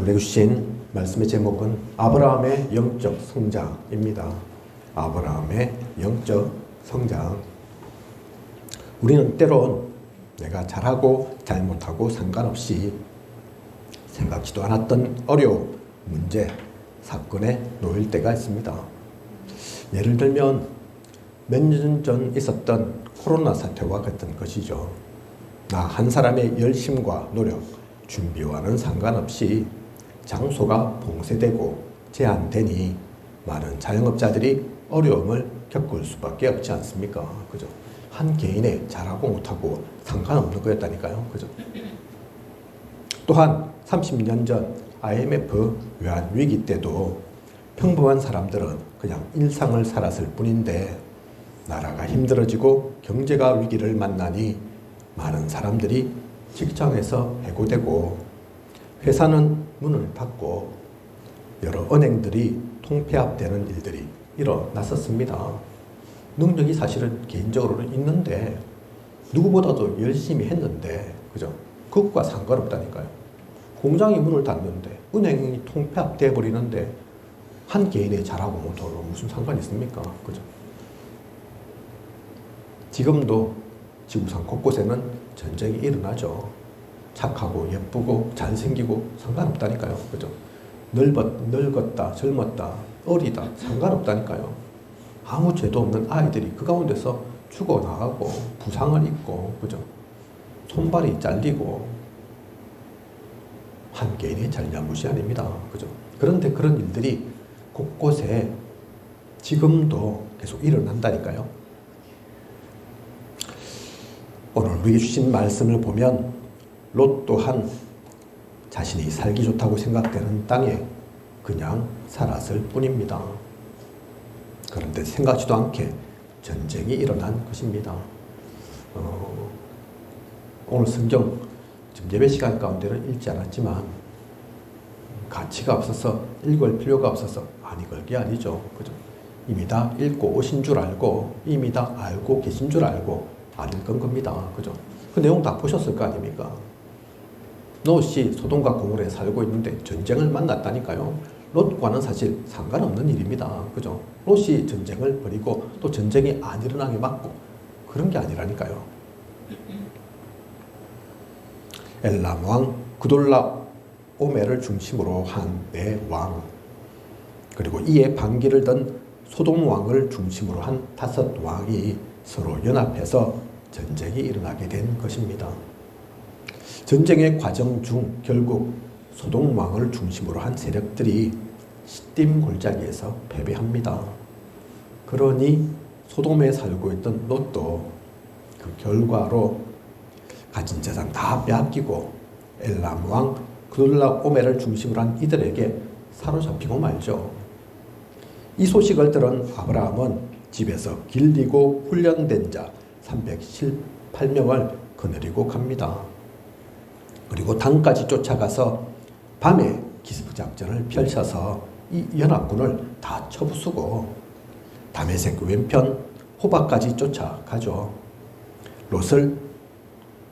우리에게 주신 말씀의 제목은 아브라함의 영적 성장입니다. 아브라함의 영적 성장. 우리는 때론 내가 잘하고 잘못하고 상관없이 생각지도 않았던 어려움, 문제, 사건에 놓일 때가 있습니다. 예를 들면 몇 년 전 있었던 코로나 사태와 같은 것이죠. 나 한 사람의 열심과 노력, 준비와는 상관없이 장소가 봉쇄되고 제한되니 많은 자영업자들이 어려움을 겪을 수밖에 없지 않습니까? 그죠? 한 개인의 잘하고 못하고 상관없는 거였다니까요. 그죠? 또한 30년 전 IMF 외환 위기 때도 평범한 사람들은 그냥 일상을 살았을 뿐인데 나라가 힘들어지고 경제가 위기를 만나니 많은 사람들이 직장에서 해고되고 회사는 문을 닫고 여러 은행들이 통폐합되는 일들이 일어났었습니다. 능력이 사실은 개인적으로는 있는데 누구보다도 열심히 했는데 그죠? 그것과 상관없다니까요. 공장이 문을 닫는데 은행이 통폐합돼 버리는데 한 개인의 잘하고 못하고 무슨 상관이 있습니까? 그죠? 지금도 지구상 곳곳에는 전쟁이 일어나죠. 착하고 예쁘고 잘생기고 상관없다니까요. 그죠? 늙었다, 젊었다, 어리다 상관없다니까요. 아무 죄도 없는 아이들이 그 가운데서 죽어나가고 부상을 입고 그죠? 손발이 잘리고 한 개인의 잘잘못이 아닙니다. 그죠? 그런데 그런 일들이 곳곳에 지금도 계속 일어난다니까요. 오늘 우리에게 주신 말씀을 보면 롯 또한 자신이 살기 좋다고 생각되는 땅에 그냥 살았을 뿐입니다. 그런데 생각지도 않게 전쟁이 일어난 것입니다. 오늘 성경 지금 예배 시간 가운데는 읽지 않았지만 가치가 없어서 읽을 필요가 없어서 안 읽을 게 아니죠. 그죠? 이미 다 읽고 오신 줄 알고 이미 다 알고 계신 줄 알고 안 읽은 겁니다. 그죠? 그 내용 다 보셨을 거 아닙니까? 롯이 소돔과 고모라에 살고 있는데 전쟁을 만났다니까요. 롯과는 사실 상관없는 일입니다. 그죠? 롯이 전쟁을 벌이고 또 전쟁이 안 일어나게 막고 그런 게 아니라니까요. 엘람 왕 그돌라 오멜을 중심으로 한 네 왕, 그리고 이에 반기를 든 소돔 왕을 중심으로 한 5 왕이 서로 연합해서 전쟁이 일어나게 된 것입니다. 전쟁의 과정 중 결국 소돔 왕을 중심으로 한 세력들이 시딤 골짜기에서 패배합니다. 그러니 소돔에 살고 있던 롯도 그 결과로 가진 재산 다 빼앗기고 엘람 왕 그돌라 오멜을 중심으로 한 이들에게 사로잡히고 말죠. 이 소식을 들은 아브라함은 집에서 길리고 훈련된 자 318명을 거느리고 갑니다. 그리고 단까지 쫓아가서 밤에 기습 작전을 펼쳐서 이 연합군을 다 쳐부수고 다메섹 왼편 호바까지 쫓아가죠. 롯을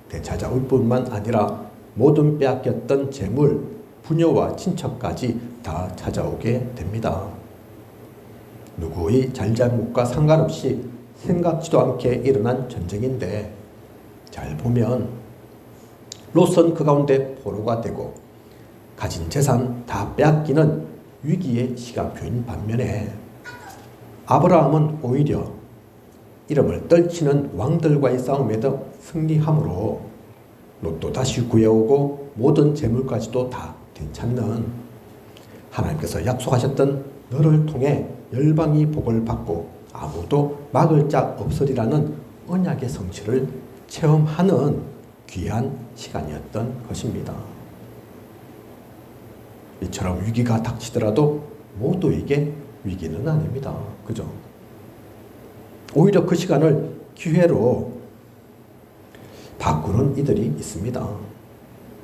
되찾아올 뿐만 아니라 모든 빼앗겼던 재물, 부녀와 친척까지 다 찾아오게 됩니다. 누구의 잘잘못과 상관없이 생각지도 않게 일어난 전쟁인데 잘 보면 롯은 그 가운데 포로가 되고 가진 재산 다 빼앗기는 위기의 시간표인 반면에 아브라함은 오히려 이름을 떨치는 왕들과의 싸움에도 승리함으로 롯도 다시 구해오고 모든 재물까지도 다 되찾는 하나님께서 약속하셨던 너를 통해 열방이 복을 받고 아무도 막을 자 없으리라는 언약의 성취를 체험하는 귀한 시간이었던 것입니다. 이처럼 위기가 닥치더라도 모두에게 위기는 아닙니다. 그죠? 오히려 그 시간을 기회로 바꾸는 이들이 있습니다.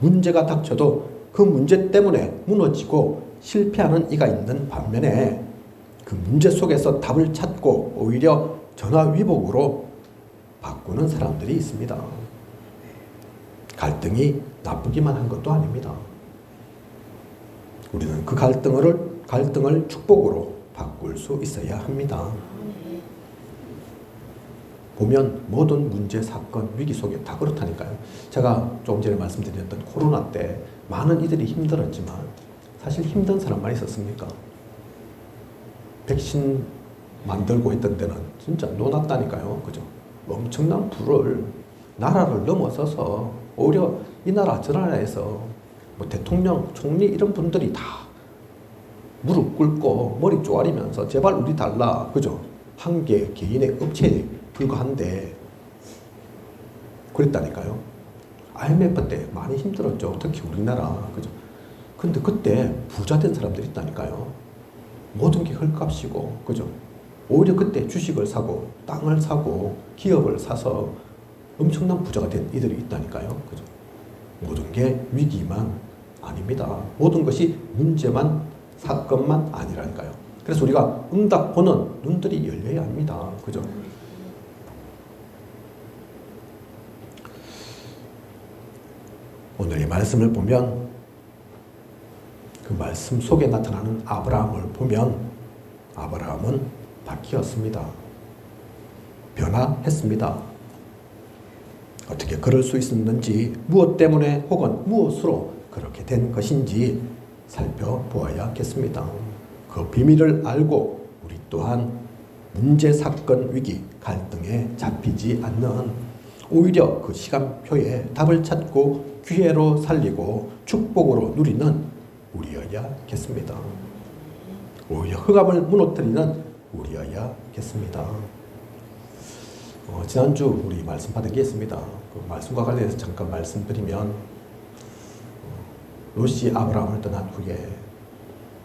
문제가 닥쳐도 그 문제 때문에 무너지고 실패하는 이가 있는 반면에 그 문제 속에서 답을 찾고 오히려 전화위복으로 바꾸는 사람들이 있습니다. 갈등이 나쁘기만 한 것도 아닙니다. 우리는 그 갈등을 축복으로 바꿀 수 있어야 합니다. 보면 모든 문제, 사건, 위기 속에 다 그렇다니까요. 제가 조금 전에 말씀드렸던 코로나 때 많은 이들이 힘들었지만 사실 힘든 사람만 있었습니까? 백신 만들고 있던 데는 진짜 놀았다니까요. 그죠? 엄청난 부를 나라를 넘어서서 오히려 이 나라 저 나라에서 뭐 대통령, 총리 이런 분들이 다 무릎 꿇고 머리 쪼아리면서 제발 우리 달라. 그죠? 한 개 개인의 업체에 불과한데 그랬다니까요. IMF 때 많이 힘들었죠. 특히 우리나라. 그죠? 근데 그때 부자 된 사람들이 있다니까요. 모든 게 헐값이고, 그죠? 오히려 그때 주식을 사고, 땅을 사고, 기업을 사서 엄청난 부자가 된 이들이 있다니까요. 그죠? 모든 게 위기만 아닙니다. 모든 것이 문제만, 사건만 아니라니까요. 그래서 우리가 응답 보는 눈들이 열려야 합니다. 그죠? 오늘의 말씀을 보면 그 말씀 속에 나타나는 아브라함을 보면 아브라함은 바뀌었습니다. 변화했습니다. 어떻게 그럴 수 있었는지, 무엇 때문에 혹은 무엇으로 그렇게 된 것인지 살펴보아야겠습니다. 그 비밀을 알고 우리 또한 문제, 사건, 위기, 갈등에 잡히지 않는, 오히려 그 시간표에 답을 찾고 기회로 살리고 축복으로 누리는 우리여야겠습니다. 오히려 흑암을 무너뜨리는 우리여야겠습니다. 지난주 우리 말씀 받은 게 있습니다. 그 말씀과 관련해서 잠깐 말씀드리면, 롯이 아브라함을 떠난 후에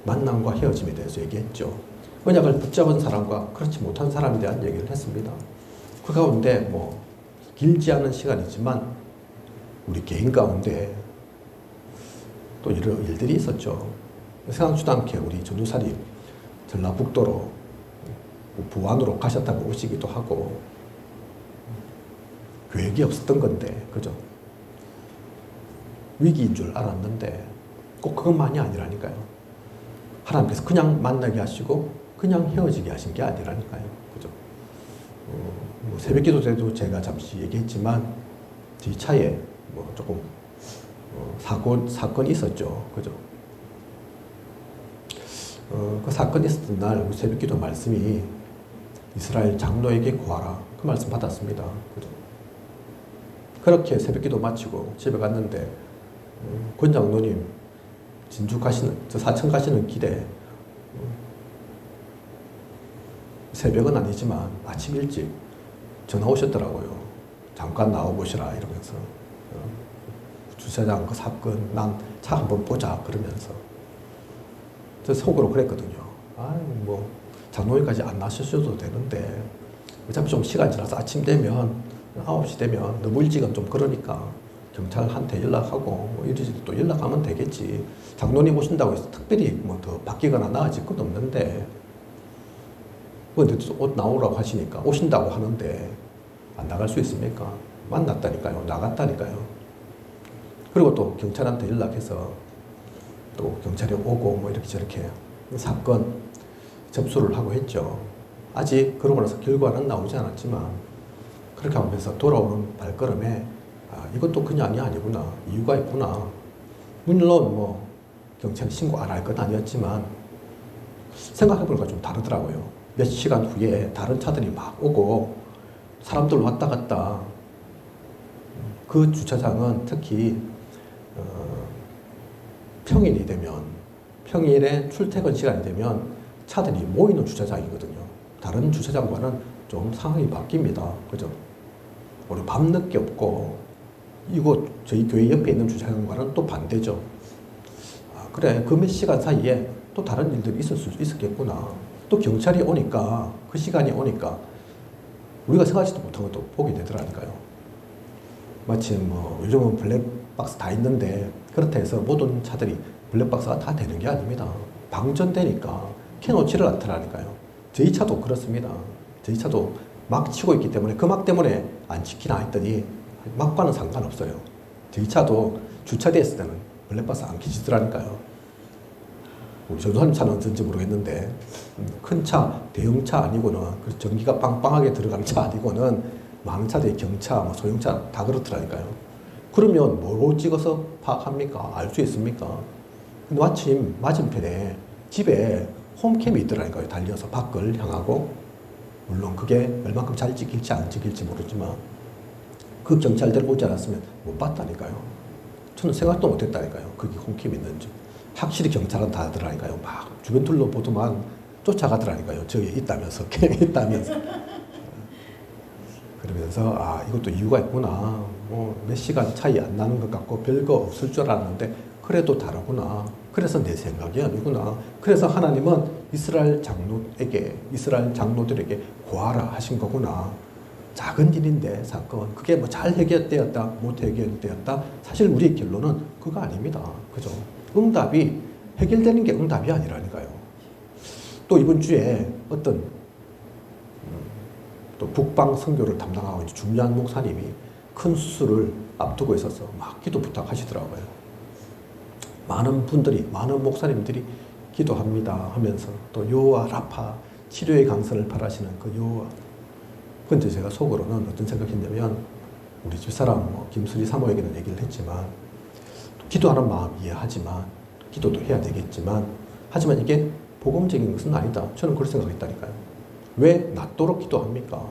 만남과 헤어짐에 대해서 얘기했죠. 언약을 붙잡은 사람과 그렇지 못한 사람에 대한 얘기를 했습니다. 그 가운데 뭐 길지 않은 시간이지만 우리 개인 가운데 또 여러 일들이 있었죠. 생각지도 않게 우리 전우사님 전라북도로 부안으로 가셨다고 오시기도 하고, 계획이 없었던 건데, 그죠? 위기인 줄 알았는데 꼭 그것만이 아니라니까요. 하나님께서 그냥 만나게 하시고 그냥 헤어지게 하신 게 아니라니까요. 그죠? 뭐 새벽 기도 때도 제가 잠시 얘기했지만 제 차에 뭐 조금 사건이 있었죠. 그죠? 그 사건이 있었던 날 새벽 기도 말씀이 이스라엘 장로에게 구하라. 그 말씀 받았습니다. 그죠? 그렇게 새벽 기도 마치고 집에 갔는데 권 장로님 진주 가시는, 저 사천 가시는 길에 새벽은 아니지만 아침 일찍 전화 오셨더라고요. 잠깐 나와보시라 이러면서, 주차장 그 사건 난 차 한번 보자 그러면서. 저 속으로 그랬거든요. 뭐 장로회까지 안 나서셔도 되는데 어차피 좀 시간 지나서 아침 되면 9시 되면 너무 일찍은 좀 그러니까 경찰한테 연락하고 뭐 이러지 또 연락하면 되겠지. 장로님 오신다고 해서 특별히 뭐 더 바뀌거나 나아질 건 없는데, 근데 옷 나오라고 하시니까 오신다고 하는데 안 나갈 수 있습니까? 만났다니까요. 나갔다니까요. 그리고 또 경찰한테 연락해서 또 경찰이 오고 뭐 이렇게 저렇게 사건 접수를 하고 했죠. 아직 그러고 나서 결과는 나오지 않았지만 그렇게 하면서 돌아오는 발걸음에 이것도 그냥이 아니구나. 이유가 있구나. 물론 뭐 경찰 신고 안 할 건 아니었지만 생각해보니까 좀 다르더라고요. 몇 시간 후에 다른 차들이 막 오고 사람들 왔다 갔다. 그 주차장은 특히 평일이 되면, 평일에 출퇴근 시간이 되면 차들이 모이는 주차장이거든요. 다른 주차장과는 좀 상황이 바뀝니다. 그죠? 우리 밤늦게 없고, 이곳 저희 교회 옆에 있는 주차장과는 또 반대죠. 그래, 그 몇 시간 사이에 또 다른 일들이 있을 수 있었겠구나. 또 경찰이 오니까, 그 시간이 오니까 우리가 생각하지도 못한 것도 보게 되더라니까요. 마치 뭐 요즘은 블랙박스 다 있는데 그렇다 해서 모든 차들이 블랙박스가 다 되는 게 아닙니다. 방전되니까 켜놓지를 않더라니까요. 저희 차도 그렇습니다. 저희 차도 막 치고 있기 때문에 그 막 때문에 안 지키나 했더니 막과는 상관없어요. 저희 차도 주차되었을 때는 블랙박스 안 켜지더라니까요. 우리 전소사님 차는 어떤지 모르겠는데 큰 차, 대형차 아니고는 그 전기가 빵빵하게 들어가는 차 아니고는 많은 차들이 경차, 뭐 소형차 다 그렇더라니까요. 그러면 뭐로 찍어서 파악합니까? 알 수 있습니까? 근데 마침 맞은편에 집에 홈캠이 있더라니까요. 달려서 밖을 향하고. 물론 그게 얼만큼 잘 찍힐지 안 찍힐지 모르지만 그 경찰들 오지 않았으면 못 봤다니까요. 저는 생각도 못 했다니까요. 거기 홈캠이 있는지. 확실히 경찰은 다 하더라니까요. 막 주변 둘러보더만 쫓아가더라니까요. 저기 있다면서, 캠이 있다면서. 그러면서 아 이것도 이유가 있구나. 뭐 몇 시간 차이 안 나는 것 같고 별거 없을 줄 알았는데 그래도 다르구나. 그래서 내 생각이 아니구나. 그래서 하나님은 이스라엘 장로들에게 고하라 하신 거구나. 작은 일인데 사건. 그게 뭐 잘 해결되었다, 못 해결되었다. 사실 우리의 결론은 그거 아닙니다. 그죠? 응답이 해결되는 게 응답이 아니라니까요. 또 이번 주에 어떤 또 북방 선교를 담당하고 있는 중요한 목사님이 큰 수술을 앞두고 있어서 막 기도 부탁하시더라고요. 많은 분들이, 많은 목사님들이 기도합니다 하면서 또 여호와 라파 치료의 강선을 바라시는 그 여호와. 근데 제가 속으로는 어떤 생각했냐면 우리 집사람 김수리 사모에게는 얘기를 했지만 기도하는 마음 이해하지만 기도도 해야 되겠지만 하지만 이게 복음적인 것은 아니다. 저는 그렇게 생각했다니까요. 왜 낫도록 기도합니까?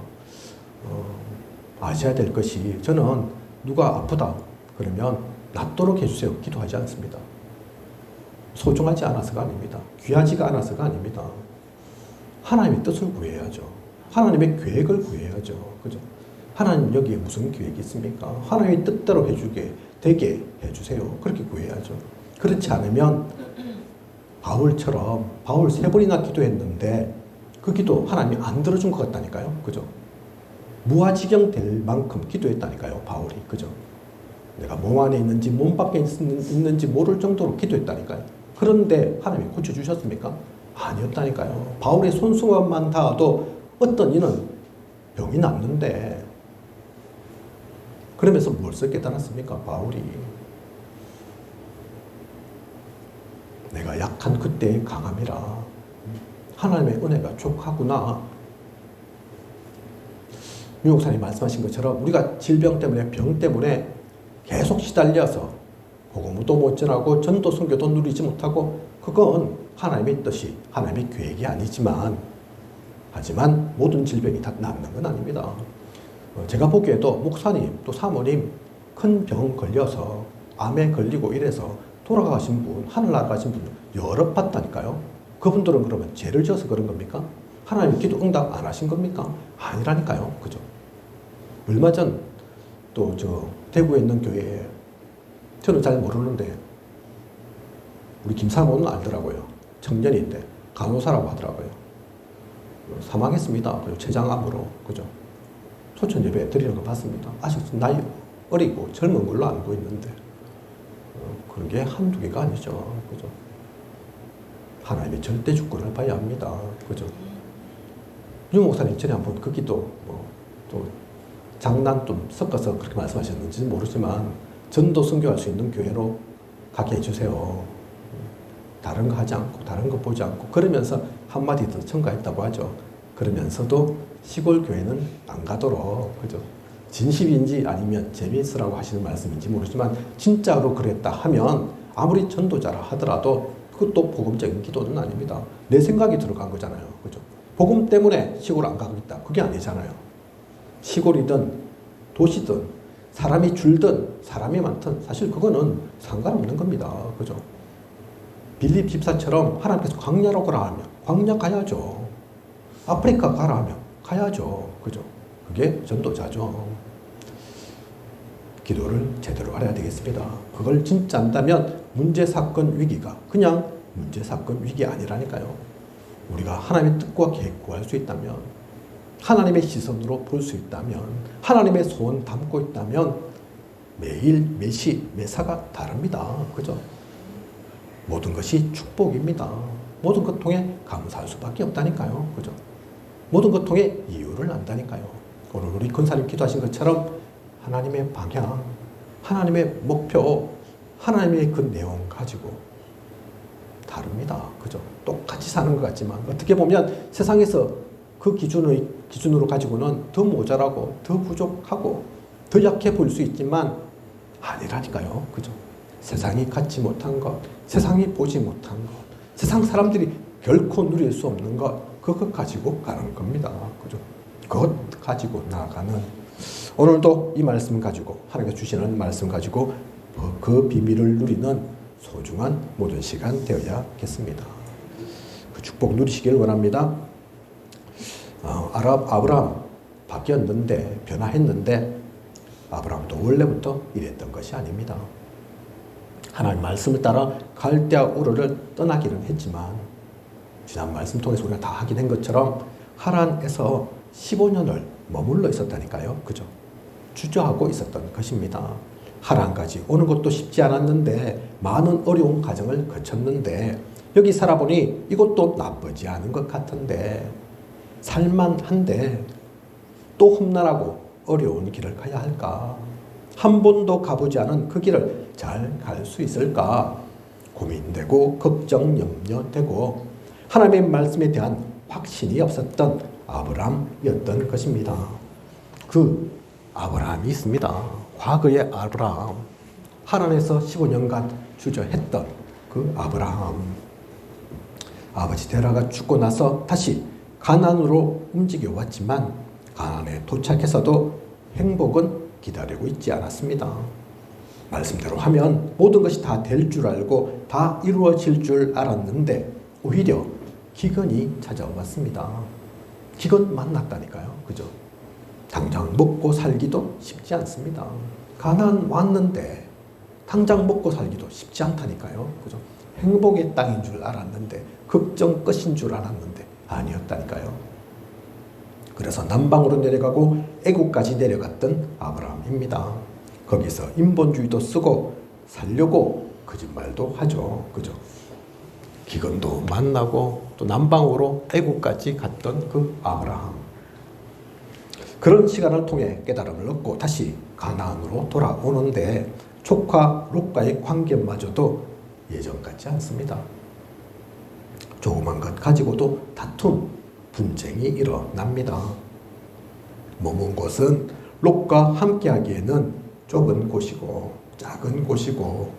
아셔야 될 것이 저는 누가 아프다 그러면 낫도록 해주세요. 기도하지 않습니다. 소중하지 않아서가 아닙니다. 귀하지가 않아서가 아닙니다. 하나님의 뜻을 구해야죠. 하나님의 계획을 구해야죠. 그죠? 하나님 여기에 무슨 계획이 있습니까? 하나님의 뜻대로 해주게 되게 해주세요. 그렇게 구해야죠. 그렇지 않으면 바울처럼 바울 3번이나 기도했는데 그 기도 하나님이 안 들어준 것 같다니까요. 그죠? 무아지경 될 만큼 기도했다니까요. 바울이. 그죠? 내가 몸 안에 있는지 몸 밖에 있는지 모를 정도로 기도했다니까요. 그런데 하나님이 고쳐주셨습니까? 아니었다니까요. 바울의 손수건만 닿아도 어떤 이는 병이 낫는데 그러면서 무엇을 깨달았습니까? 바울이. 내가 약한 그때의 강함이라 하나님의 은혜가 족하구나. 유 목사님 말씀하신 것처럼 우리가 질병 때문에 병 때문에 계속 시달려서 복음도 못 전하고 전도 선교도 누리지 못하고 그건 하나님의 뜻이 하나님의 계획이 아니지만 하지만 모든 질병이 다 낫는 건 아닙니다. 제가 보기에도 목사님 또 사모님 큰 병 걸려서 암에 걸리고 이래서 돌아가신 분, 하늘나라 가신 분 여러 봤다니까요. 그분들은 그러면 죄를 지어서 그런 겁니까? 하나님 기도 응답 안 하신 겁니까? 아니라니까요. 그죠? 얼마 전 또 대구에 있는 교회에 저는 잘 모르는데 우리 김사모는 알더라고요. 청년인데 간호사라고 하더라고요. 사망했습니다. 췌장암으로. 그죠? 초청 예배 드리는 거 봤습니다. 아직 나이 어리고 젊은 걸로 알고 있는데 그런 게 한두 개가 아니죠. 그죠? 하나님의 절대 주권을 봐야 합니다. 그죠? 유 목사님 전에 한번 그 기도 또 장난 좀 섞어서 그렇게 말씀하셨는지 모르지만 전도 선교할 수 있는 교회로 가게 해주세요. 다른 거 하지 않고 다른 거 보지 않고 그러면서 한마디 더 첨가했다고 하죠. 그러면서도 시골 교회는 안 가도록 그죠? 진심인지 아니면 재미있으라고 하시는 말씀인지 모르지만 진짜로 그랬다 하면 아무리 전도자라 하더라도 그것도 복음적인 기도는 아닙니다. 내 생각이 들어간 거잖아요. 그죠? 복음 때문에 시골 안 가고 있다. 그게 아니잖아요. 시골이든 도시든 사람이 줄든 사람이 많든 사실 그거는 상관없는 겁니다. 그죠? 빌립 집사처럼 하나님께서 광야로 가라 하면 광야 가야죠. 아프리카 가라 하면 가야죠. 그죠? 그게 전도자죠. 기도를 제대로 알아야 되겠습니다. 그걸 진짜 안다면 문제, 사건, 위기가 그냥 문제, 사건, 위기 아니라니까요. 우리가 하나님의 뜻과 계획 구할 수 있다면 하나님의 시선으로 볼 수 있다면 하나님의 소원 담고 있다면 매일, 매시, 매사가 다릅니다. 그죠? 모든 것이 축복입니다. 모든 것 통해 감사할 수밖에 없다니까요. 그죠? 모든 것 통해 이유를 안다니까요. 오늘 우리 권사님 기도하신 것처럼 하나님의 방향, 하나님의 목표, 하나님의 그 내용 가지고 다릅니다. 그죠? 똑같이 사는 것 같지만 어떻게 보면 세상에서 그 기준으로 가지고는 더 모자라고 더 부족하고 더 약해 보일 수 있지만 아니라니까요. 그죠? 세상이 갖지 못한 것, 세상이 보지 못한 것, 세상 사람들이 결코 누릴 수 없는 것, 그것 가지고 가는 겁니다. 그죠? 그것 가지고 나아가는 오늘도 이 말씀 가지고 하나님께서 주시는 말씀 가지고 그 비밀을 누리는 소중한 모든 시간 되어야겠습니다. 그 축복 누리시길 원합니다. 아브라함 바뀌었는데 변화했는데 아브라함도 원래부터 이랬던 것이 아닙니다. 하나님 말씀을 따라 갈대아 우르를 떠나기는 했지만 지난 말씀 통해서 우리가 다 확인한 것처럼 하란에서 15년을 머물러 있었다니까요. 그죠? 주저하고 있었던 것입니다. 하란까지 오는 것도 쉽지 않았는데 많은 어려운 과정을 거쳤는데 여기 살아보니 이것도 나쁘지 않은 것 같은데 살만한데 또 험난하고 어려운 길을 가야 할까? 한 번도 가보지 않은 그 길을 잘 갈 수 있을까? 고민되고 걱정, 염려되고 하나님의 말씀에 대한 확신이 없었던 아브라함이었던 것입니다. 그 아브라함이 있습니다. 과거의 아브라함, 하란에서 15년간 주저했던 그 아브라함. 아버지 데라가 죽고 나서 다시 가나안으로 움직여 왔지만 가나안에 도착해서도 행복은 기다리고 있지 않았습니다. 말씀대로 하면 모든 것이 다 될 줄 알고 다 이루어질 줄 알았는데 오히려 기근이 찾아왔습니다. 기근 만났다니까요. 그죠? 당장 먹고 살기도 쉽지 않습니다. 가나안 왔는데 당장 먹고 살기도 쉽지 않다니까요. 그죠? 행복의 땅인 줄 알았는데 걱정 끝인 줄 알았는데 아니었다니까요. 그래서 남방으로 내려가고 애국까지 내려갔던 아브라함입니다. 거기서 인본주의도 쓰고 살려고 거짓말도 하죠. 그죠? 기근도 만나고 또 남방으로 애국까지 갔던 그 아브라함. 그런 시간을 통해 깨달음을 얻고 다시 가나안으로 돌아오는데 조카 롯과의 관계마저도 예전 같지 않습니다. 조그만 것 가지고도 다툼, 분쟁이 일어납니다. 머문 곳은 롯과 함께하기에는 좁은 곳이고 작은 곳이고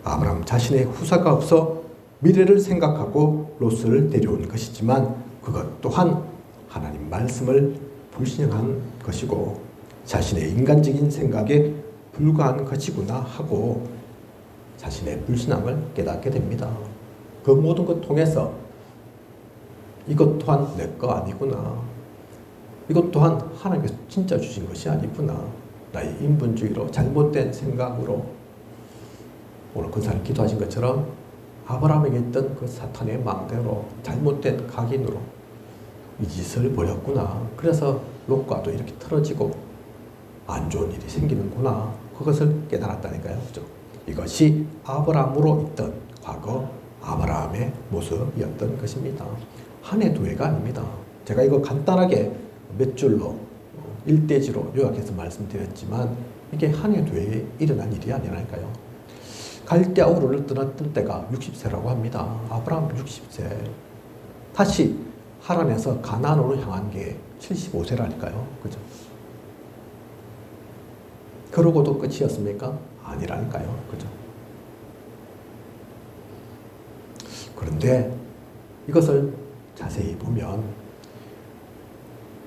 아브라함 자신의 후사가 없어 미래를 생각하고 롯을 데려온 것이지만 그것 또한 하나님 말씀을 불신한 것이고 자신의 인간적인 생각에 불과한 것이구나 하고 자신의 불신함을 깨닫게 됩니다. 그 모든 것 통해서 이것 또한 내 거 아니구나. 이것 또한 하나님께서 진짜 주신 것이 아니구나. 나의 인본주의로 잘못된 생각으로 오늘 군사를 기도하신 것처럼 아브라함에게 있던 그 사탄의 마음대로 잘못된 각인으로 이 짓을 벌였구나. 그래서 롯과도 이렇게 틀어지고 안 좋은 일이 생기는구나. 그것을 깨달았다니까요. 그죠? 이것이 아브라함으로 있던 과거 아브라함의 모습이었던 것입니다. 한 해 두 해가 아닙니다. 제가 이거 간단하게 몇 줄로 일대지로 요약해서 말씀드렸지만 이게 한 해 두 해에 일어난 일이 아니라니까요. 갈대아 우르를 떠났던 때가 60세라고 합니다. 아브라함 60세. 다시 하란에서 가나안으로 향한 게 75세라니까요. 그죠? 그러고도 끝이었습니까? 아니라니까요. 그죠? 그런데 이것을 자세히 보면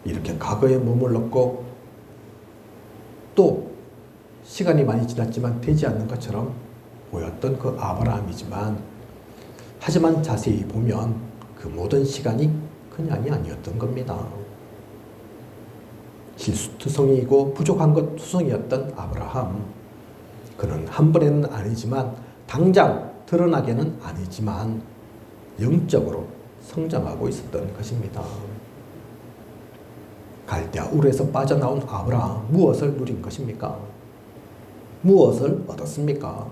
이렇게 과거에 머물렀고 또 시간이 많이 지났지만 되지 않는 것처럼 보였던 그 아브라함이지만 하지만 자세히 보면 그 모든 시간이 그냥이 아니었던 겁니다. 실수투성이이고 부족한 것 투성이었던 아브라함. 그는 한 번에는 아니지만 당장 드러나게는 아니지만 영적으로 성장하고 있었던 것입니다. 갈대아 우르에서 빠져나온 아브라함 무엇을 누린 것입니까? 무엇을 얻었습니까?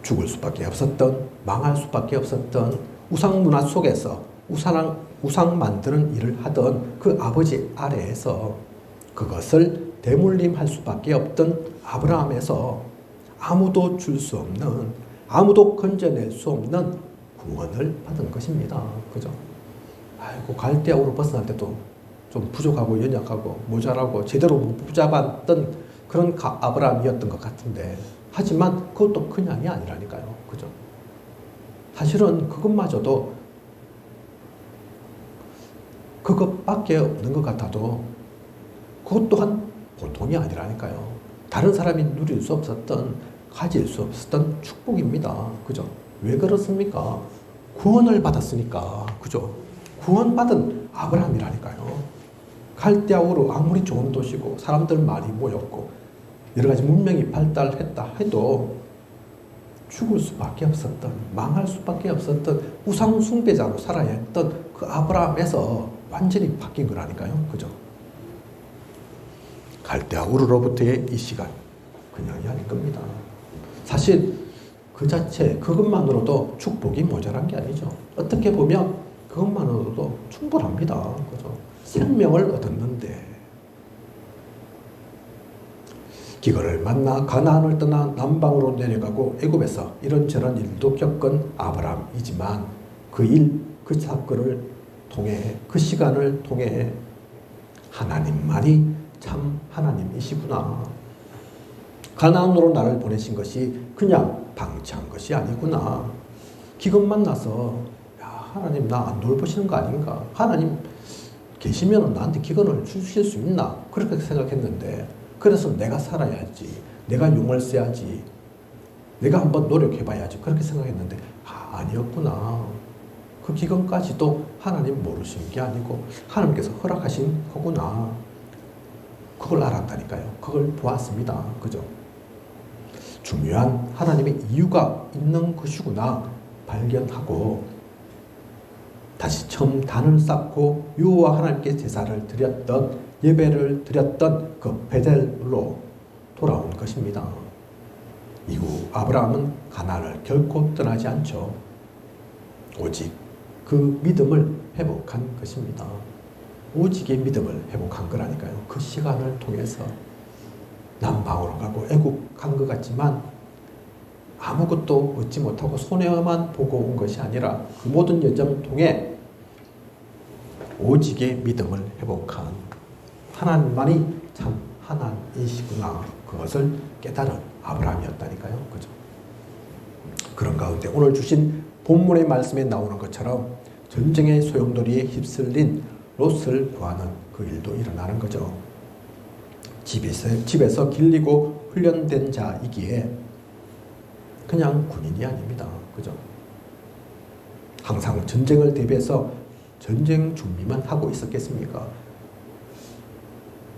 죽을 수밖에 없었던, 망할 수밖에 없었던 우상 문화 속에서 우상 만드는 일을 하던 그 아버지 아래에서 그것을 대물림할 수밖에 없던 아브라함에서 아무도 줄 수 없는 아무도 건져낼 수 없는 구원을 받은 것입니다. 그죠? 아이고, 갈대아우로 벗어날 때도 좀 부족하고 연약하고 모자라고 제대로 못 붙잡았던 그런 아브라함이었던 것 같은데, 하지만 그것도 그냥이 아니라니까요. 그죠? 사실은 그것마저도 그것밖에 없는 것 같아도 그것 또한 보통이 아니라니까요. 다른 사람이 누릴 수 없었던, 가질 수 없었던 축복입니다. 그죠? 왜 그렇습니까? 구원을 받았으니까. 그죠? 구원받은 아브라함이라니까요. 갈대아우로 아무리 좋은 도시고 사람들 많이 모였고 여러 가지 문명이 발달했다 해도 죽을 수밖에 없었던, 망할 수밖에 없었던 우상 숭배자로 살아야 했던 그 아브라함에서 완전히 바뀐 거라니까요. 그죠? 갈대아우로부터의 이 시간 그냥이 아닐 겁니다. 사실 그 자체 그것만으로도 축복이 모자란 게 아니죠. 어떻게 보면 그것만으로도 충분합니다. 그죠? 생명을 얻었는데 기근을 만나 가나안을 떠나 남방으로 내려가고 애굽에서 이런저런 일도 겪은 아브라함이지만 그 일, 그 사건을 통해, 그 시간을 통해 하나님만이 참 하나님이시구나. 가나안으로 나를 보내신 것이 그냥 방치한 것이 아니구나. 기근 만나서 야, 하나님 나 안 돌보시는 거 아닌가? 하나님 계시면 나한테 기근을 주실 수 있나? 그렇게 생각했는데, 그래서 내가 살아야지, 내가 용을 써야지, 내가 한번 노력해봐야지 그렇게 생각했는데 아니었구나. 그 기근까지도 하나님 모르신 게 아니고 하나님께서 허락하신 거구나. 그걸 알았다니까요. 그걸 보았습니다. 그죠? 중요한 하나님의 이유가 있는 것이구나 발견하고 다시 처음 단을 쌓고 여호와 하나님께 제사를 드렸던, 예배를 드렸던 그 베델로 돌아온 것입니다. 이후 아브라함은 가나안을 결코 떠나지 않죠. 오직 그 믿음을 회복한 것입니다. 오직의 믿음을 회복한 거라니까요. 그 시간을 통해서 남방으로 가고 애국 간 것 같지만 아무것도 얻지 못하고 손해만 보고 온 것이 아니라 그 모든 여정을 통해 오직의 믿음을 회복한 하나님만이 참 하나님이시구나. 그것을 깨달은 아브라함이었다니까요. 그죠? 그런 가운데 오늘 주신 본문의 말씀에 나오는 것처럼 전쟁의 소용돌이에 휩쓸린 롯을 구하는 그 일도 일어나는 거죠. 집에서 길리고 훈련된 자이기에 그냥 군인이 아닙니다. 그죠? 항상 전쟁을 대비해서 전쟁 준비만 하고 있었겠습니까?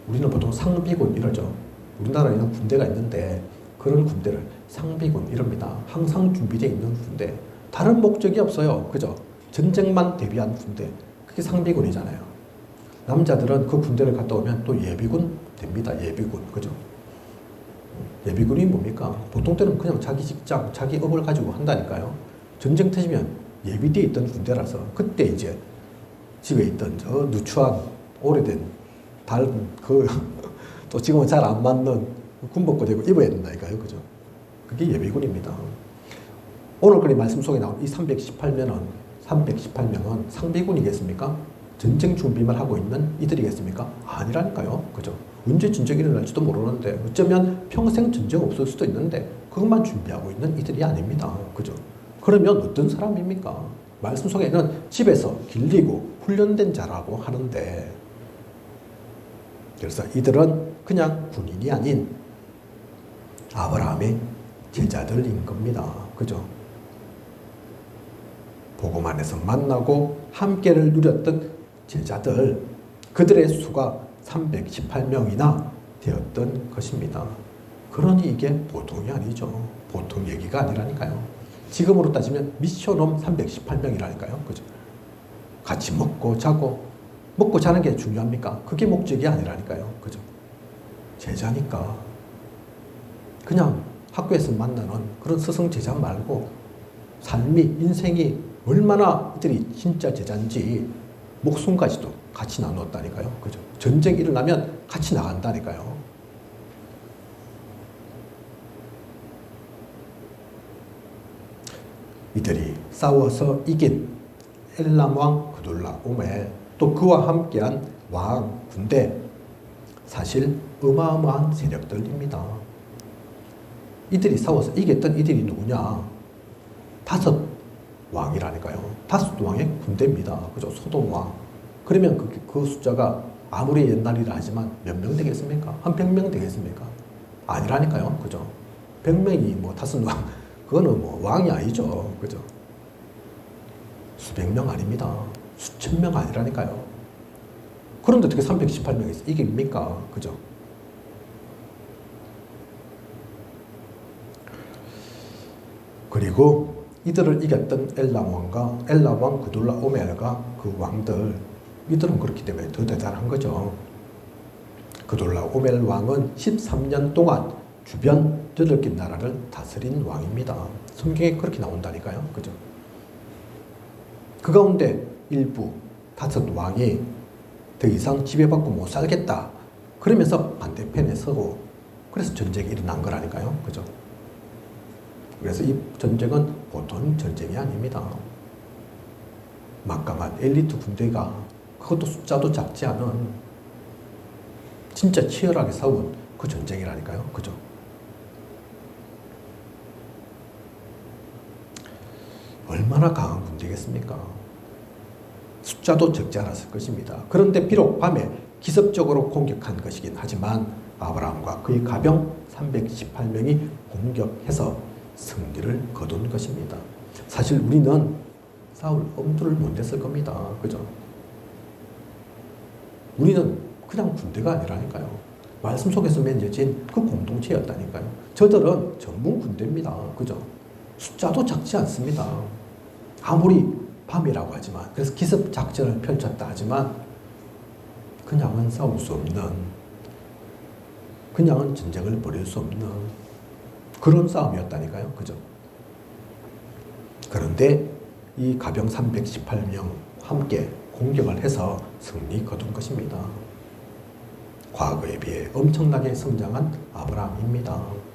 우리는 보통 상비군 이러죠. 우리나라에는 군대가 있는데 그런 군대를 상비군 이럽니다. 항상 준비되어 있는 군대. 다른 목적이 없어요. 그죠? 전쟁만 대비한 군대. 그게 상비군이잖아요. 남자들은 그 군대를 갔다 오면 또 예비군 됩니다. 예비군. 그죠? 예비군이 뭡니까? 보통 때는 그냥 자기 직장, 자기 업을 가지고 한다니까요. 전쟁 터지면 예비대에 있던 군대라서 그때 이제 집에 있던 저 누추한 오래된 또 지금은 잘 안 맞는 군복고 되고 입어야 된다니까요. 그죠? 그게 예비군입니다. 오늘 그 말씀 속에 나온 이 318명은 상비군이겠습니까? 전쟁 준비만 하고 있는 이들이겠습니까? 아니라니까요. 그죠? 언제 전쟁이 일어날지도 모르는데 어쩌면 평생 전쟁 없을 수도 있는데 그것만 준비하고 있는 이들이 아닙니다. 그죠? 그러면 어떤 사람입니까? 말씀 속에는 집에서 길리고 훈련된 자라고 하는데, 그래서 이들은 그냥 군인이 아닌 아브라함의 제자들인 겁니다. 그죠? 복음 안에서 만나고 함께를 누렸던 제자들, 그들의 수가 318명이나 되었던 것입니다. 그러니 이게 보통이 아니죠. 보통 얘기가 아니라니까요. 지금으로 따지면 미션홈 318명이라니까요. 그죠? 같이 먹고 자고, 먹고 자는 게 중요합니까? 그게 목적이 아니라니까요. 그죠? 제자니까. 그냥 학교에서 만나는 그런 스승 제자 말고 삶이, 인생이 얼마나 이들이 진짜 제자인지 목숨까지도 같이 나누었다니까요. 그죠? 전쟁이 일어나면 같이 나간다니까요. 이들이 싸워서 이긴 엘람 왕 그둘라 오멜, 또 그와 함께한 왕 군대, 사실 어마어마한 세력들입니다. 이들이 싸워서 이겼던 이들이 누구냐? 5 왕이라니까요. 5 왕의 군대입니다. 그죠? 소돔 왕. 그러면 그 숫자가 아무리 옛날이라 하지만 몇 명 되겠습니까? 한 100명 되겠습니까? 아니라니까요. 그죠? 100명이 뭐 5 왕, 그거는 뭐 왕이 아니죠. 그죠? 수백 명 아닙니다. 수천 명 아니라니까요. 그런데 어떻게 318명이 이깁니까? 그죠? 그리고 이들을 이겼던 엘람 왕 그둘라 오멜과 그 왕들, 이들은 그렇기 때문에 더 대단한 거죠. 그둘라 오멜 왕은 13년 동안 주변 8개 나라를 다스린 왕입니다. 성경에 그렇게 나온다니까요. 그죠? 그 가운데 일부 5 왕이 더 이상 지배받고 못 살겠다, 그러면서 반대편에 서고, 그래서 전쟁이 일어난 거라니까요. 그죠? 그래서 이 전쟁은 보통 전쟁이 아닙니다. 막강한 엘리트 군대가, 그것도 숫자도 작지 않은, 진짜 치열하게 싸운 그 전쟁이라니까요. 그죠? 얼마나 강한 군대겠습니까? 숫자도 적지 않았을 것입니다. 그런데 비록 밤에 기습적으로 공격한 것이긴 하지만 아브라함과 그의 가병 318명이 공격해서 승리를 거둔 것입니다. 사실 우리는 싸울 엄두를 못 냈을 겁니다. 그죠? 우리는 그냥 군대가 아니라니까요. 말씀 속에서 맺어진 그 공동체였다니까요. 저들은 전문 군대입니다. 그죠? 숫자도 작지 않습니다. 아무리 밤이라고 하지만, 그래서 기습 작전을 펼쳤다 하지만 그냥은 싸울 수 없는, 그냥은 전쟁을 벌일 수 없는 그런 싸움이었다니까요. 그죠? 그런데 이 가병 318명 함께 공격을 해서 승리 거둔 것입니다. 과거에 비해 엄청나게 성장한 아브라함입니다.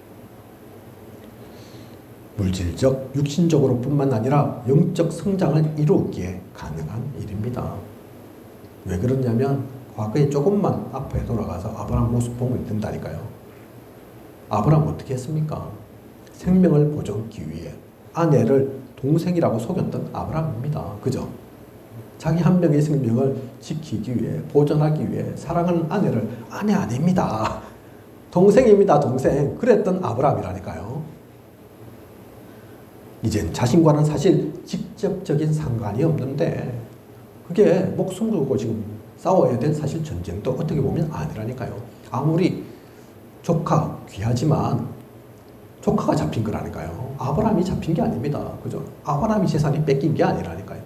물질적, 육신적으로 뿐만 아니라 영적 성장을 이루기에 가능한 일입니다. 왜 그러냐면 과거에 조금만 앞에 돌아가서 아브라함 모습 보면 된다니까요. 아브라함 어떻게 했습니까? 생명을 보존하기 위해 아내를 동생이라고 속였던 아브라함입니다. 그죠? 자기 한 명의 생명을 지키기 위해, 보존하기 위해 사랑하는 아내를, 아내 아닙니다, 동생입니다, 동생, 그랬던 아브라함이라니까요. 이젠 자신과는 사실 직접적인 상관이 없는데, 그게 목숨 걸고 지금 싸워야 될 사실 전쟁도 어떻게 보면 아니라니까요. 아무리 조카 귀하지만 조카가 잡힌 거라니까요. 아브라함이 잡힌 게 아닙니다. 그죠? 아브라함이 재산이 뺏긴 게 아니라니까요.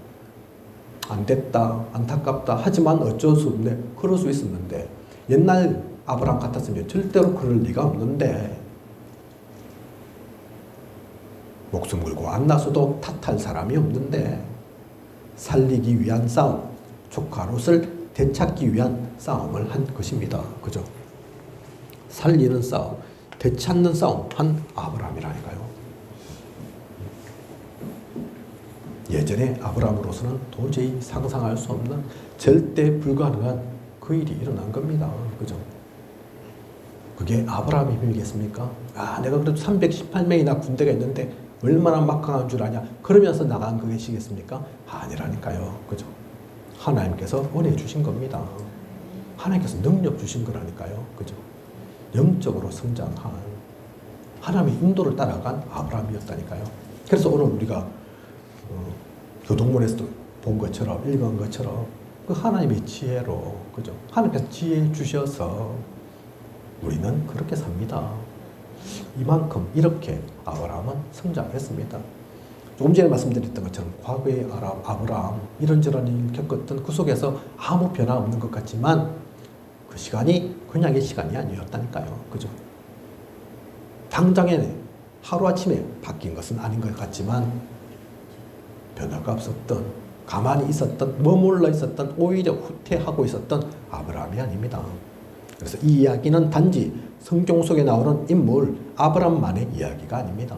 안 됐다, 안타깝다, 하지만 어쩔 수 없네, 그럴 수 있었는데, 옛날 아브라함 같았으면 절대로 그럴 리가 없는데, 목숨 걸고 안 나서도 탓할 사람이 없는데, 살리기 위한 싸움, 조카 롯을 되찾기 위한 싸움을 한 것입니다. 그죠? 살리는 싸움, 되찾는 싸움 한 아브라함이라니까요. 예전에 아브라함으로서는 도저히 상상할 수 없는, 절대 불가능한 그 일이 일어난 겁니다. 그죠? 그게 아브라함의 힘이겠습니까? 아, 내가 그래도 318명이나 군대가 있는데 얼마나 막강한 줄 아냐, 그러면서 나간 그것이겠습니까? 아니라니까요. 그죠? 하나님께서 은혜 주신 겁니다. 하나님께서 능력 주신 거라니까요. 그죠? 영적으로 성장한, 하나님의 인도를 따라간 아브라함이었다니까요. 그래서 오늘 우리가 교동문에서도 본 것처럼, 읽은 것처럼 그 하나님의 지혜로, 그죠? 하나님께서 지혜 주셔서 우리는 그렇게 삽니다. 이만큼 이렇게 아브라함은 성장했습니다. 조금 전에 말씀드렸던 것처럼 과거의 아브라함 이런저런 일을 겪었던 그 속에서 아무 변화 없는 것 같지만 그 시간이 그냥의 시간이 아니었다니까요. 그죠? 당장에 하루아침에 바뀐 것은 아닌 것 같지만 변화가 없었던, 가만히 있었던, 머물러 있었던, 오히려 후퇴하고 있었던 아브라함이 아닙니다. 그래서 이 이야기는 단지 성경 속에 나오는 인물 아브라함만의 이야기가 아닙니다.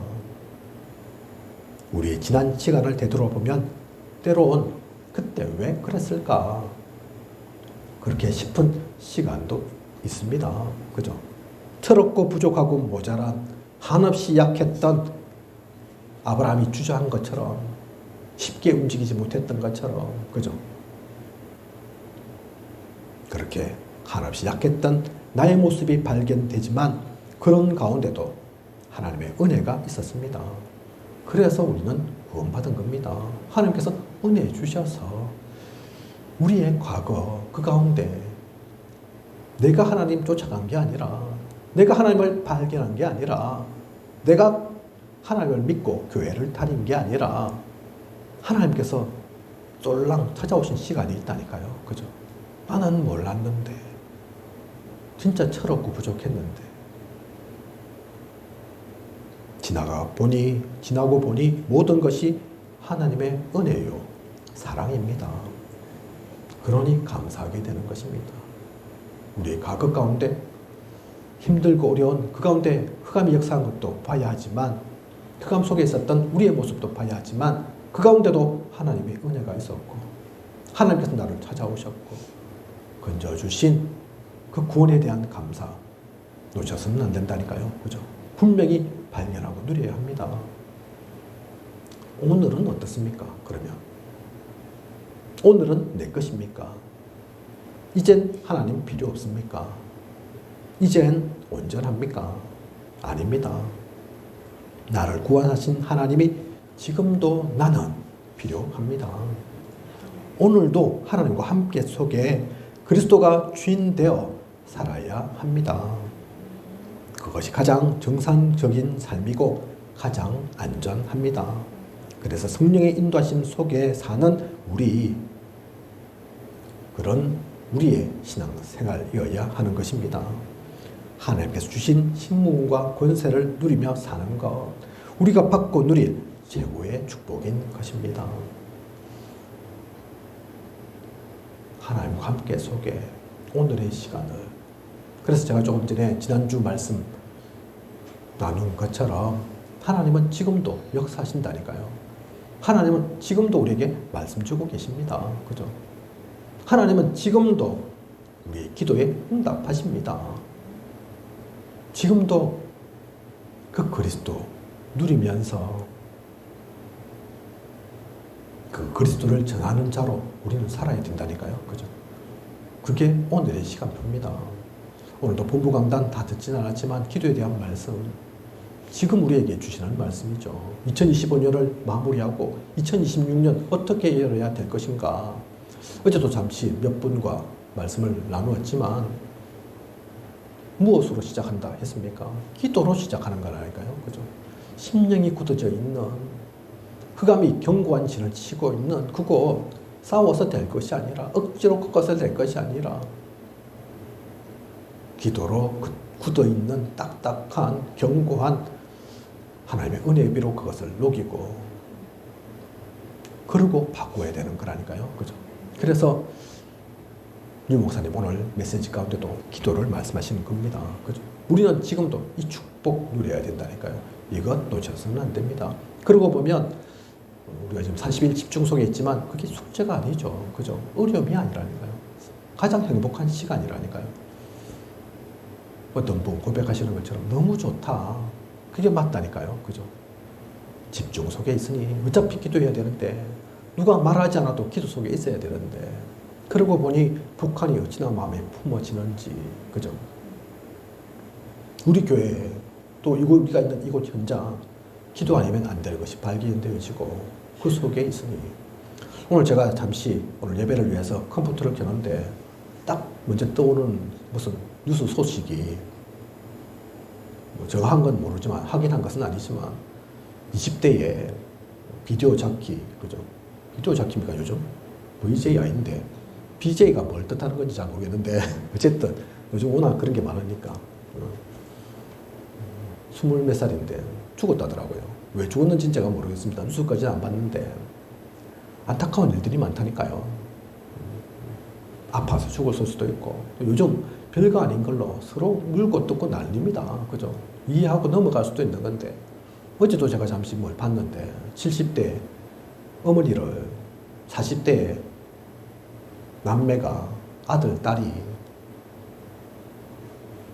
우리의 지난 시간을 되돌아보면 때론 그때 왜 그랬을까? 그렇게 싶은 시간도 있습니다. 그죠? 철없고 부족하고 모자란 한없이 약했던 아브라함이 주저한 것처럼 쉽게 움직이지 못했던 것처럼 그죠? 그렇게 한없이 약했던 나의 모습이 발견되지만 그런 가운데도 하나님의 은혜가 있었습니다. 그래서 우리는 구원받은 겁니다. 하나님께서 은혜 주셔서 우리의 과거 그 가운데 내가 하나님 쫓아간 게 아니라 내가 하나님을 발견한 게 아니라 내가 하나님을 믿고 교회를 다닌 게 아니라 하나님께서 쫄랑 찾아오신 시간이 있다니까요. 그죠? 나는 몰랐는데 진짜 철없고 부족했는데 지나고 보니 모든 것이 하나님의 은혜요 사랑입니다. 그러니 감사하게 되는 것입니다. 우리의 과거 가운데 힘들고 어려운 그 가운데 흑암이 역사한 것도 봐야 하지만 흑암 속에 있었던 우리의 모습도 봐야 하지만 그 가운데도 하나님의 은혜가 있었고 하나님께서 나를 찾아오셨고 건져주신 그 구원에 대한 감사 놓쳐서는 안 된다니까요. 그죠? 분명히 발견하고 누려야 합니다. 오늘은 어떻습니까? 그러면 오늘은 내 것입니까? 이젠 하나님 필요 없습니까? 이젠 온전합니까? 아닙니다. 나를 구원하신 하나님이 지금도 나는 필요합니다. 오늘도 하나님과 함께 속에 그리스도가 주인 되어 살아야 합니다. 그것이 가장 정상적인 삶이고 가장 안전합니다. 그래서 성령의 인도하심 속에 사는 그런 우리의 신앙생활이어야 하는 것입니다. 하나님께서 주신 신문과 권세를 누리며 사는 것, 우리가 받고 누릴 최고의 축복인 것입니다. 하나님과 함께 속에 오늘의 시간을, 그래서 제가 조금 전에 지난주 말씀 나눈 것처럼 하나님은 지금도 역사하신다니까요. 하나님은 지금도 우리에게 말씀 주고 계십니다. 그죠? 하나님은 지금도 우리의 기도에 응답하십니다. 지금도 그 그리스도 누리면서 그 그리스도를 전하는 자로 우리는 살아야 된다니까요. 그죠? 그게 오늘의 시간표입니다. 오늘도 본부 강단 다 듣진 않았지만 기도에 대한 말씀, 지금 우리에게 주시는 말씀이죠. 2025년을 마무리하고 2026년 어떻게 열어야 될 것인가. 어제도 잠시 몇 분과 말씀을 나누었지만 무엇으로 시작한다 했습니까? 기도로 시작하는 거라니까요. 그죠? 심령이 굳어져 있는, 흑암이 견고한 진을 치고 있는 그곳, 싸워서 될 것이 아니라 억지로 꺾어서 될 것이 아니라 기도로 굳어있는 딱딱한 견고한 하나님의 은혜의 비로 그것을 녹이고 그러고 바꿔야 되는 거라니까요. 그죠? 그래서 유 목사님 오늘 메시지 가운데도 기도를 말씀하시는 겁니다. 그죠? 우리는 지금도 이 축복 누려야 된다니까요. 이것 놓쳐서는 안 됩니다. 그러고 보면 우리가 지금 40일 집중 속에 있지만 그게 숙제가 아니죠. 그죠? 어려움이 아니라니까요. 가장 행복한 시간이라니까요. 어떤 분 고백하시는 것처럼 너무 좋다. 그게 맞다니까요. 그죠? 집중 속에 있으니 어차피 기도해야 되는데 누가 말하지 않아도 기도 속에 있어야 되는데 그러고 보니 북한이 어찌나 마음에 품어지는지. 그죠? 우리 교회 또 우리가 있는 이곳 현장 기도 아니면 안 될 것이 발견되어지고 그 속에 있으니 오늘 제가 잠시 오늘 예배를 위해서 컴퓨터를 켜는데 딱 먼저 떠오르는 무슨 뉴스 소식이 제가 한 건 모르지만 확인한 것은 아니지만 20대에 비디오 자키, 그죠? 비디오 자키입니까 요즘? VJ 아닌데 BJ가 뭘 뜻하는 건지 잘 모르겠는데 어쨌든 요즘 워낙 그런 게 많으니까 20몇 살인데 죽었다더라고요. 왜 죽었는지는 제가 모르겠습니다. 뉴스까지는 안 봤는데 안타까운 일들이 많다니까요. 아파서 죽었을 수도 있고 요즘 별거 아닌 걸로 서로 물고 뜯고 난립니다. 그죠? 이해하고 넘어갈 수도 있는 건데 어제도 제가 잠시 뭘 봤는데 70대 어머니를 40대 남매가 아들, 딸이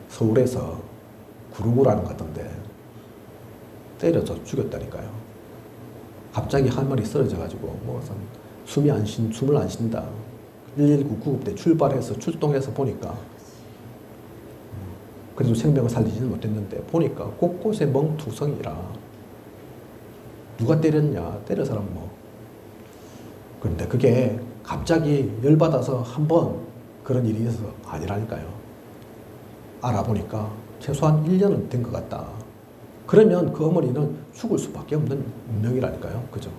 서울에서 구르고라는 것 같던데 때려서 죽였다니까요. 갑자기 한 마리 쓰러져가지고 뭐 숨을 안 쉰다. 119 구급대 출발해서 출동해서 보니까 그래도 생명을 살리지는 못했는데 보니까 곳곳에 멍투성이라 누가 때렸냐? 때려 사람 뭐. 그런데 그게 갑자기 열받아서 한번 그런 일이 있어서 아니라니까요. 알아보니까 최소한 1년은 된 것 같다. 그러면 그 어머니는 죽을 수밖에 없는 운명이라니까요. 그죠?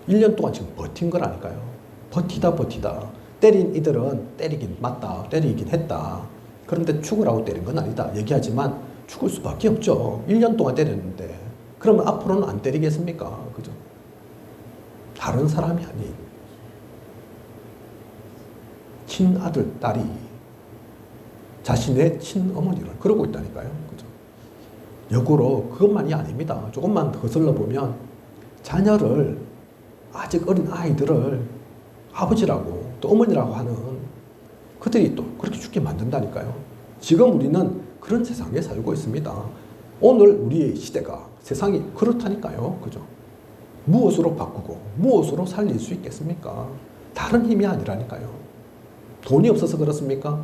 1년 동안 지금 버틴 거라니까요. 버티다. 때린 이들은 때리긴 맞다. 때리긴 했다. 그런데 죽으라고 때린 건 아니다. 얘기하지만 죽을 수밖에 없죠. 1년 동안 때렸는데. 그러면 앞으로는 안 때리겠습니까? 그죠? 다른 사람이 아닌 친아들, 딸이 자신의 친어머니를 그러고 있다니까요. 그죠? 역으로 그것만이 아닙니다. 조금만 거슬러 보면 자녀를 아직 어린 아이들을 아버지라고 또 어머니라고 하는 그들이 또 그렇게 죽게 만든다니까요. 지금 우리는 그런 세상에 살고 있습니다. 오늘 우리의 시대가 세상이 그렇다니까요. 그죠? 무엇으로 바꾸고 무엇으로 살릴 수 있겠습니까? 다른 힘이 아니라니까요. 돈이 없어서 그렇습니까?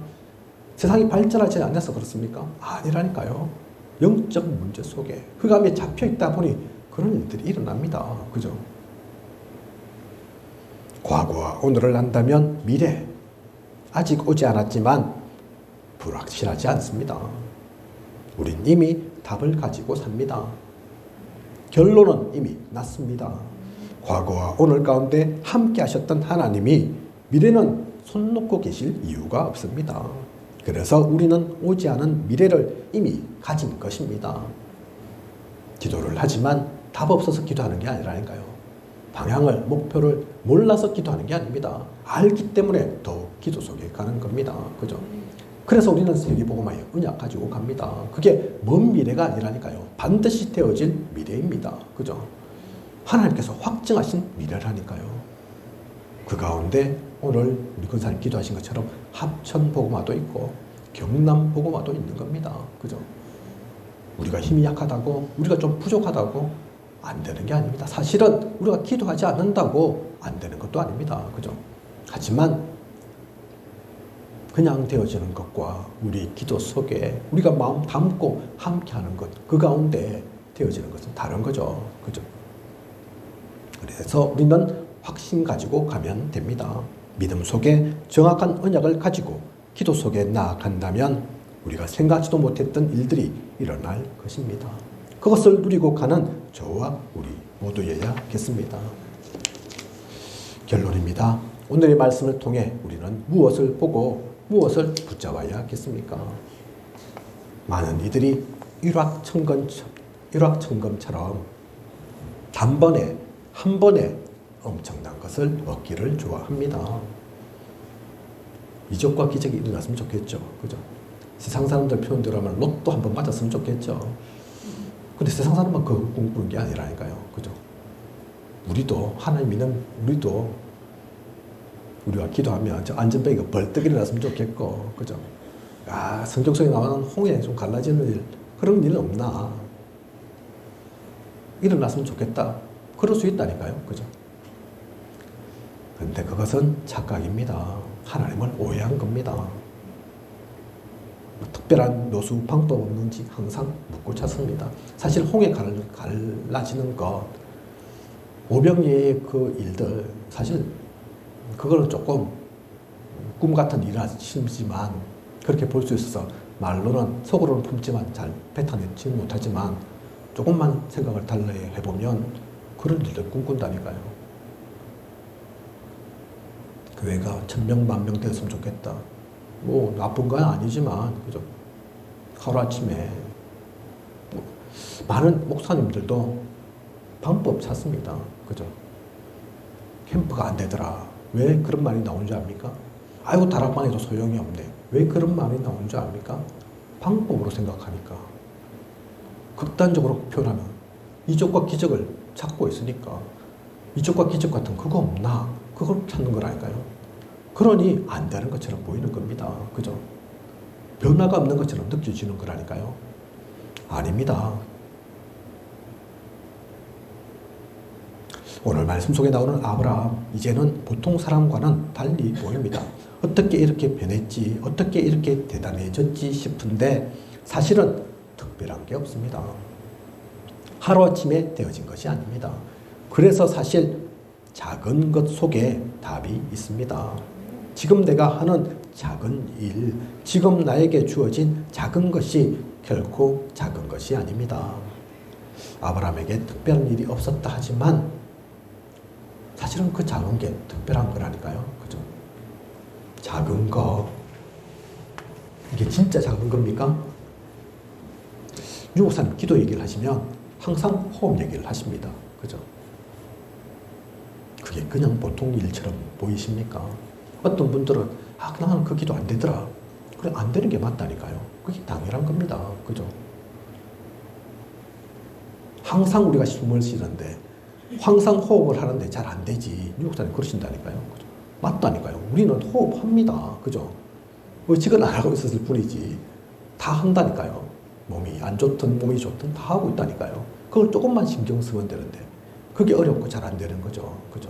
세상이 발전하지 않아서 그렇습니까? 아니라니까요. 영적 문제 속에 흑암에 잡혀 있다 보니 그런 일들이 일어납니다. 그죠? 과거와 오늘을 안다면 미래, 아직 오지 않았지만 불확실하지 않습니다. 우린 이미 답을 가지고 삽니다. 결론은 이미 났습니다. 과거와 오늘 가운데 함께 하셨던 하나님이 미래는 손 놓고 계실 이유가 없습니다. 그래서 우리는 오지 않은 미래를 이미 가진 것입니다. 기도를 하지만 답 없어서 기도하는 게 아니라니까요. 방향을, 목표를 몰라서 기도하는 게 아닙니다. 알기 때문에 더욱 기도 속에 가는 겁니다. 그죠? 그래서 우리는 세계복음화의 언약 가지고 갑니다. 그게 먼 미래가 아니라니까요. 반드시 되어질 미래입니다. 그죠? 하나님께서 확증하신 미래라니까요. 그 가운데 오늘 우리 권사님 기도하신 것처럼 합천복음화도 있고 경남복음화도 있는 겁니다. 그죠? 우리가 힘이 약하다고, 우리가 좀 부족하다고 안 되는 게 아닙니다. 사실은 우리가 기도하지 않는다고 안 되는 것도 아닙니다. 그죠? 하지만 그냥 되어지는 것과 우리 기도 속에 우리가 마음 담고 함께하는 것, 그 가운데 되어지는 것은 다른 거죠. 그죠? 그래서 우리는 확신 가지고 가면 됩니다. 믿음 속에 정확한 언약을 가지고 기도 속에 나아간다면 우리가 생각지도 못했던 일들이 일어날 것입니다. 그것을 누리고 가는 저와 우리 모두여야겠습니다. 결론입니다. 오늘의 말씀을 통해 우리는 무엇을 보고 무엇을 붙잡아야겠습니까? 많은 이들이 일확천금처럼 단번에 한 번에 엄청난 것을 얻기를 좋아합니다. 이적과 기적이 일어났으면 좋겠죠. 그죠? 세상 사람들 표현대로 하면 로또 한 번 맞았으면 좋겠죠. 근데 세상 사람만 그거 꿈꾸는 게 아니라니까요. 그죠? 우리도 하나님 믿는 우리가 기도하면 저 안전뱅이가 벌떡 일어났으면 좋겠고, 그죠? 아, 성경 속에 나오는 홍해 좀 갈라지는 일, 그런 일 없나? 일어났으면 좋겠다. 그럴 수 있다니까요. 그죠? 근데 그것은 착각입니다. 하나님을 오해한 겁니다. 뭐 특별한 노수 방법 없는지 항상 묻고 찾습니다. 사실 홍해 갈라지는 것, 오병이의 그 일들, 사실 그거는 조금 꿈 같은 일이지만 그렇게 볼 수 있어서 말로는 속으로는 품지만 잘 뱉어내지 못하지만 조금만 생각을 달리 해보면 그런 일을 꿈꾼다니까요. 교회가 1000명, 10,000명 됐으면 좋겠다. 뭐 나쁜 건 아니지만 그죠? 하루아침에 뭐 많은 목사님들도 방법 찾습니다. 그죠? 캠프가 안 되더라. 왜 그런 말이 나오는 줄 압니까? 아이고 다락방 해도 소용이 없네. 왜 그런 말이 나오는 줄 압니까? 방법으로 생각하니까. 극단적으로 표현하면 이적과 기적을 찾고 있으니까 이적과 기적 같은 그거 없나? 그걸 찾는 거라니까요. 그러니 안 되는 것처럼 보이는 겁니다. 그죠? 변화가 없는 것처럼 느껴지는 거라니까요. 아닙니다. 오늘 말씀 속에 나오는 아브라함, 이제는 보통 사람과는 달리 보입니다. 어떻게 이렇게 변했지, 어떻게 이렇게 대단해졌지 싶은데 사실은 특별한 게 없습니다. 하루아침에 되어진 것이 아닙니다. 그래서 사실 작은 것 속에 답이 있습니다. 지금 내가 하는 작은 일, 지금 나에게 주어진 작은 것이 결코 작은 것이 아닙니다. 아브라함에게 특별한 일이 없었다 하지만 사실은 그 작은 게 특별한 거라니까요. 그죠? 작은 거. 이게 진짜 작은 겁니까? 유 목사님 기도 얘기를 하시면 항상 호흡 얘기를 하십니다. 그죠? 그게 그냥 보통 일처럼 보이십니까? 어떤 분들은 나는 그 기도 안 되더라. 그래, 안 되는 게 맞다니까요. 그게 당연한 겁니다. 그죠? 항상 우리가 숨을 쉬는데 항상 호흡을 하는데 잘 안 되지. 유 목사님 그러신다니까요. 그죠? 맞다니까요. 우리는 호흡합니다. 그죠? 의식은 안 하고 있었을 뿐이지. 다 한다니까요. 몸이 안 좋든 몸이 좋든 다 하고 있다니까요. 그걸 조금만 신경 쓰면 되는데 그게 어렵고 잘 안 되는 거죠. 그죠?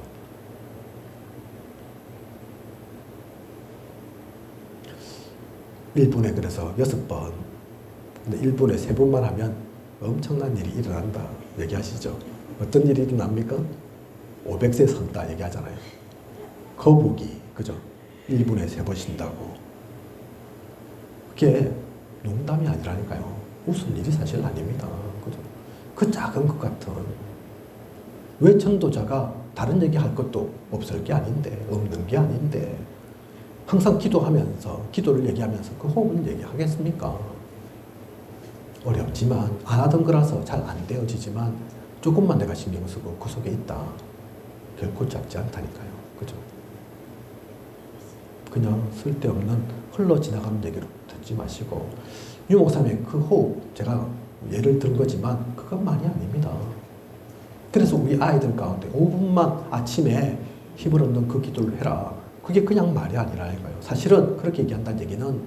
일본에 그래서 6번, 근데 일본에 3번만 하면 엄청난 일이 일어난다 얘기하시죠. 어떤 일이 일어납니까? 500세 산다 얘기하잖아요. 거북이, 그죠? 1분에 3번 쉰다고. 그게 농담이 아니라니까요. 웃을 일이 사실 아닙니다. 그죠? 그 작은 것 같은. 왜 전도자가 다른 얘기 할 것도 없을 게 아닌데, 없는 게 아닌데, 항상 기도하면서, 기도를 얘기하면서 그 호흡을 얘기하겠습니까? 어렵지만, 안 하던 거라서 잘 안 되어지지만, 조금만 내가 신경 쓰고 그 속에 있다. 결코 작지 않다니까요. 그죠? 그냥 쓸데없는 흘러 지나가는 얘기로 듣지 마시고, 유 목사님의 그 호흡, 제가 예를 든 거지만, 그건 많이 아닙니다. 그래서 우리 아이들 가운데 5분만 아침에 힘을 얻는 그 기도를 해라. 그게 그냥 말이 아니라니까요. 사실은 그렇게 얘기한다는 얘기는,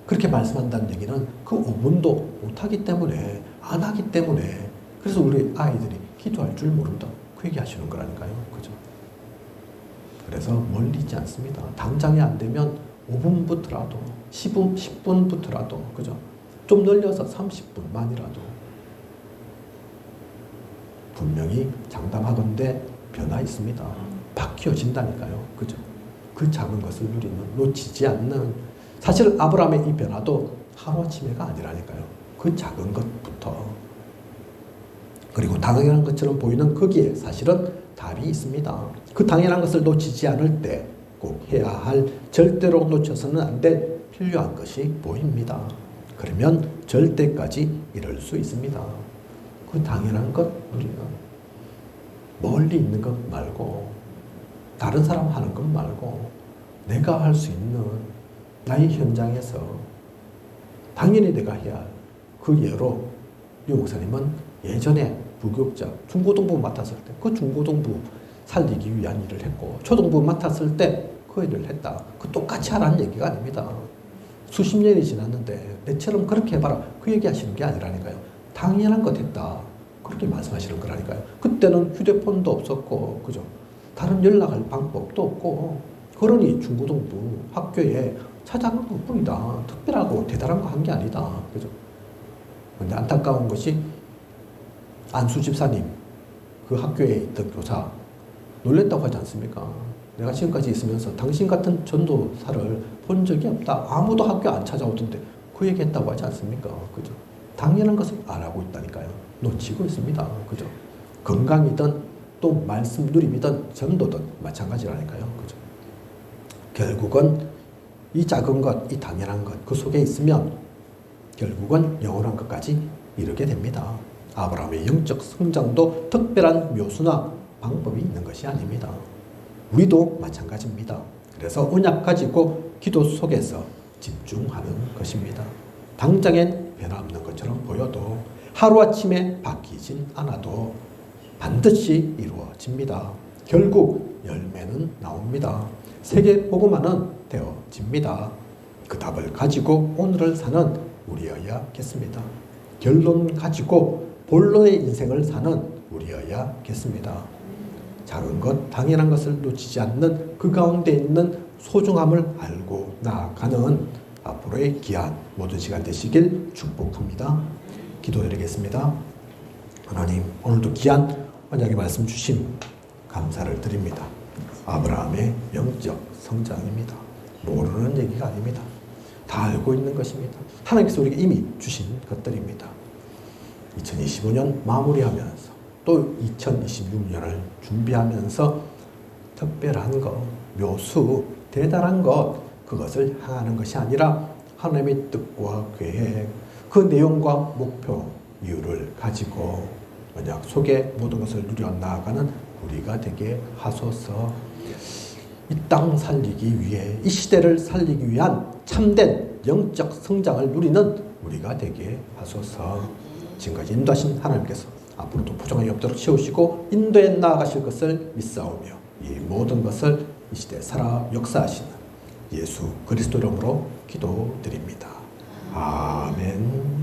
그렇게 말씀한다는 얘기는 그 5분도 못하기 때문에, 안 하기 때문에, 그래서 우리 아이들이 기도할 줄 모른다. 그 얘기 하시는 거라니까요. 그죠? 그래서 멀리 있지 않습니다. 당장에 안 되면 5분부터라도, 10분부터라도, 그죠? 좀 늘려서 30분만이라도. 분명히 장담하건대 변화 있습니다. 바뀌어진다니까요. 그죠? 그 작은 것을 누리는, 놓치지 않는, 사실 아브라함의 이 변화도 하루아침에가 아니라니까요. 그 작은 것부터. 그리고 당연한 것처럼 보이는 거기에 사실은 답이 있습니다. 그 당연한 것을 놓치지 않을 때 꼭 해야 할, 절대로 놓쳐서는 안 될 필요한 것이 보입니다. 그러면 절대까지 이룰 수 있습니다. 그 당연한 것 우리는 멀리 있는 것 말고, 다른 사람 하는 것 말고, 내가 할 수 있는 나의 현장에서 당연히 내가 해야 할 그 예로, 유 목사님은 예전에 부교육자 중고등부 맡았을 때 그 중고등부 살리기 위한 일을 했고, 초등부 맡았을 때 그 일을 했다. 그 똑같이 하라는 얘기가 아닙니다. 수십 년이 지났는데 내처럼 그렇게 해봐라. 그 얘기 하시는 게 아니라니까요. 당연한 것 했다. 그렇게 말씀하시는 거라니까요. 그때는 휴대폰도 없었고, 그죠? 다른 연락할 방법도 없고, 그러니 중고등부 학교에 찾아간 것 뿐이다. 특별하고 대단한 거 한 게 아니다. 그죠? 근데 안타까운 것이 안수 집사님, 그 학교에 있던 교사, 놀랬다고 하지 않습니까? 내가 지금까지 있으면서 당신 같은 전도사를 본 적이 없다. 아무도 학교 안 찾아오던데 그 얘기 했다고 하지 않습니까? 그죠? 당연한 것을 안 하고 있다니까요. 놓치고 있습니다. 그죠? 건강이든 또 말씀 누림이든 전도든 마찬가지라니까요. 그죠? 결국은 이 작은 것, 이 당연한 것, 그 속에 있으면 결국은 영원한 것까지 이르게 됩니다. 아브라함의 영적 성장도 특별한 묘수나 방법이 있는 것이 아닙니다. 우리도 마찬가지입니다. 그래서 언약 가지고 기도 속에서 집중하는 것입니다. 당장엔 변화 없는 것처럼 보여도 하루아침에 바뀌진 않아도 반드시 이루어집니다. 결국 열매는 나옵니다. 세계복음화는 되어집니다. 그 답을 가지고 오늘을 사는 우리여야겠습니다. 결론 가지고 본론의 인생을 사는 우리여야겠습니다. 작은 것, 당연한 것을 놓치지 않는 그 가운데 있는 소중함을 알고 나아가는 앞으로의 귀한 모든 시간 되시길 축복합니다. 기도드리겠습니다. 하나님, 오늘도 귀한 언약의 말씀 주심 감사를 드립니다. 아브라함의 영적 성장입니다. 모르는 얘기가 아닙니다. 다 알고 있는 것입니다. 하나님께서 우리에게 이미 주신 것들입니다. 2025년 마무리하면서 또 2026년을 준비하면서 특별한 것, 묘수, 대단한 것, 그것을 향하는 것이 아니라 하나님의 뜻과 계획, 그 내용과 목표, 이유를 가지고 언약 속에 모든 것을 누려 나아가는 우리가 되게 하소서. 이 땅 살리기 위해, 이 시대를 살리기 위한 참된 영적 성장을 누리는 우리가 되게 하소서. 지금까지 인도하신 하나님께서 앞으로도 부정함이 없도록 채우시고 인도에 나아가실 것을 믿사오며 이 모든 것을 이 시대에 살아 역사하시는 예수 그리스도 이름으로 기도드립니다. 아멘.